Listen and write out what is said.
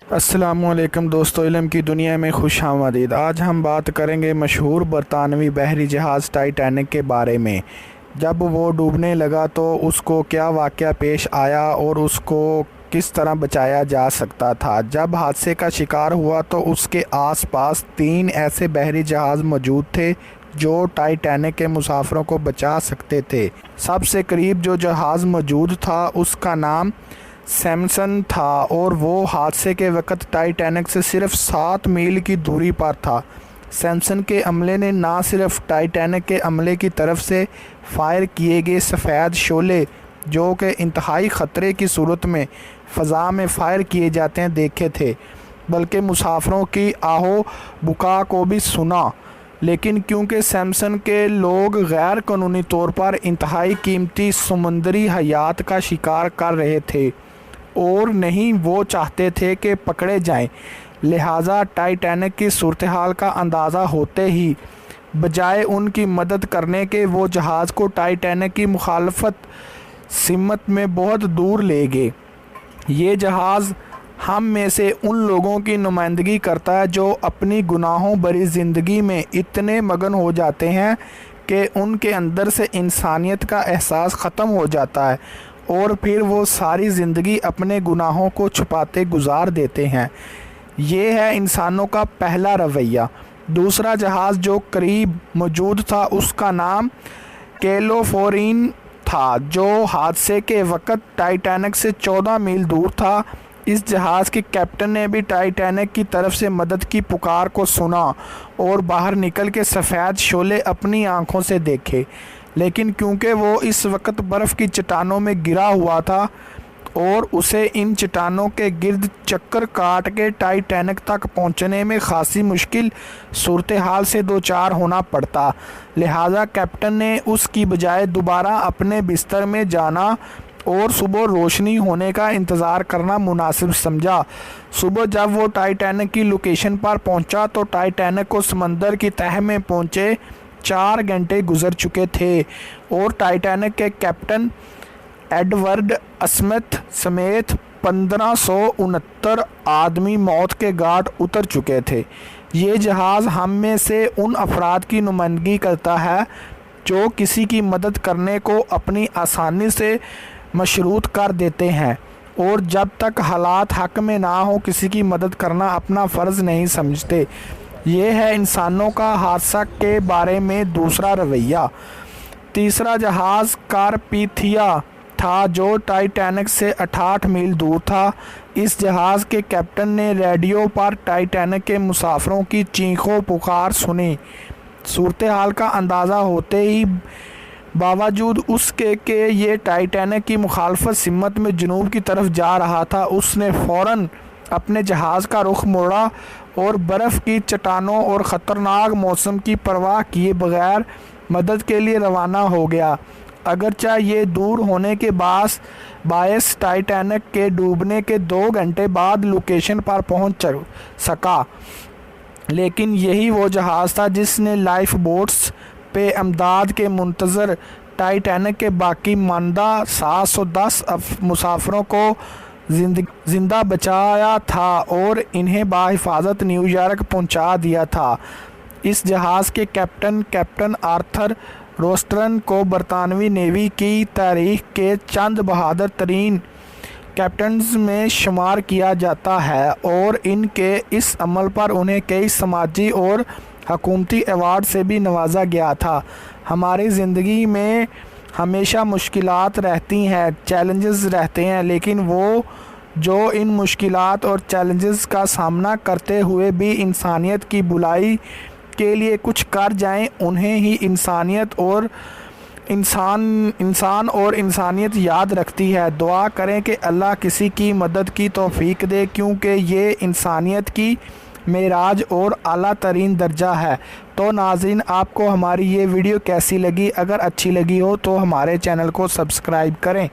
السلام علیکم دوستو، علم کی دنیا میں خوش آمدید۔ آج ہم بات کریں گے مشہور برطانوی بحری جہاز ٹائٹینک کے بارے میں۔ جب وہ ڈوبنے لگا تو اس کو کیا واقعہ پیش آیا اور اس کو کس طرح بچایا جا سکتا تھا۔ جب حادثے کا شکار ہوا تو اس کے آس پاس 3 ایسے بحری جہاز موجود تھے جو ٹائٹینک کے مسافروں کو بچا سکتے تھے۔ سب سے قریب جو جہاز موجود تھا اس کا نام سیمپسن تھا اور وہ حادثے کے وقت ٹائٹینک سے صرف 7 میل کی دوری پر تھا۔ سیمپسن کے عملے نے نہ صرف ٹائٹینک کے عملے کی طرف سے فائر کیے گئے سفید شعلے جو کہ انتہائی خطرے کی صورت میں فضا میں فائر کیے جاتے ہیں دیکھے تھے، بلکہ مسافروں کی آہو بکا کو بھی سنا۔ لیکن کیونکہ سیمپسن کے لوگ غیر قانونی طور پر انتہائی قیمتی سمندری حیات کا شکار کر رہے تھے اور نہیں وہ چاہتے تھے کہ پکڑے جائیں، لہٰذا ٹائٹینک کی صورتحال کا اندازہ ہوتے ہی بجائے ان کی مدد کرنے کے وہ جہاز کو ٹائٹینک کی مخالفت سمت میں بہت دور لے گئے۔ یہ جہاز ہم میں سے ان لوگوں کی نمائندگی کرتا ہے جو اپنی گناہوں بھری زندگی میں اتنے مگن ہو جاتے ہیں کہ ان کے اندر سے انسانیت کا احساس ختم ہو جاتا ہے اور پھر وہ ساری زندگی اپنے گناہوں کو چھپاتے گزار دیتے ہیں۔ یہ ہے انسانوں کا پہلا رویہ۔ دوسرا جہاز جو قریب موجود تھا اس کا نام کیلیفورنین تھا جو حادثے کے وقت ٹائٹینک سے 14 میل دور تھا۔ اس جہاز کے کیپٹن نے بھی ٹائٹینک کی طرف سے مدد کی پکار کو سنا اور باہر نکل کے سفید شعلے اپنی آنکھوں سے دیکھے، لیکن کیونکہ وہ اس وقت برف کی چٹانوں میں گرا ہوا تھا اور اسے ان چٹانوں کے گرد چکر کاٹ کے ٹائٹینک تک پہنچنے میں خاصی مشکل صورتحال سے دوچار ہونا پڑتا، لہٰذا کیپٹن نے اس کی بجائے دوبارہ اپنے بستر میں جانا اور صبح روشنی ہونے کا انتظار کرنا مناسب سمجھا۔ صبح جب وہ ٹائٹینک کی لوکیشن پر پہنچا تو ٹائٹینک کو سمندر کی تہہ میں پہنچے 4 گھنٹے گزر چکے تھے اور ٹائٹینک کے کیپٹن ایڈورڈ اسمتھ سمیت 1569 آدمی موت کے گھاٹ اتر چکے تھے۔ یہ جہاز ہم میں سے ان افراد کی نمائندگی کرتا ہے جو کسی کی مدد کرنے کو اپنی آسانی سے مشروط کر دیتے ہیں اور جب تک حالات حق میں نہ ہوں کسی کی مدد کرنا اپنا فرض نہیں سمجھتے۔ یہ ہے انسانوں کا حادثہ کے بارے میں دوسرا رویہ۔ تیسرا جہاز کارپیتھیا تھا جو ٹائٹینک سے 68 میل دور تھا۔ اس جہاز کے کیپٹن نے ریڈیو پر ٹائٹینک کے مسافروں کی چیخوں پکار سنی۔ صورتحال کا اندازہ ہوتے ہی باوجود اس کے کہ یہ ٹائٹینک کی مخالفت سمت میں جنوب کی طرف جا رہا تھا، اس نے فوراً اپنے جہاز کا رخ موڑا اور برف کی چٹانوں اور خطرناک موسم کی پرواہ کیے بغیر مدد کے لیے روانہ ہو گیا۔ اگرچہ یہ دور ہونے کے باعث ٹائٹینک کے ڈوبنے کے 2 گھنٹے بعد لوکیشن پر پہنچ سکا، لیکن یہی وہ جہاز تھا جس نے لائف بوٹس پہ امداد کے منتظر ٹائٹینک کے باقی ماندہ 710 مسافروں کو زندہ بچایا تھا اور انہیں بحفاظت نیو یارک پہنچا دیا تھا۔ اس جہاز کے کیپٹن آرتھر روسٹرن کو برطانوی نیوی کی تاریخ کے چند بہادر ترین کیپٹنز میں شمار کیا جاتا ہے اور ان کے اس عمل پر انہیں کئی سماجی اور حکومتی ایوارڈ سے بھی نوازا گیا تھا۔ ہماری زندگی میں ہمیشہ مشکلات رہتی ہیں، چیلنجز رہتے ہیں، لیکن وہ جو ان مشکلات اور چیلنجز کا سامنا کرتے ہوئے بھی انسانیت کی بھلائی کے لیے کچھ کر جائیں انہیں ہی انسان اور انسانیت یاد رکھتی ہے۔ دعا کریں کہ اللہ کسی کی مدد کی توفیق دے کیونکہ یہ انسانیت کی معراج اور اعلیٰ ترین درجہ ہے۔ تو ناظرین، آپ کو ہماری یہ ویڈیو کیسی لگی؟ اگر اچھی لگی ہو تو ہمارے چینل کو سبسکرائب کریں۔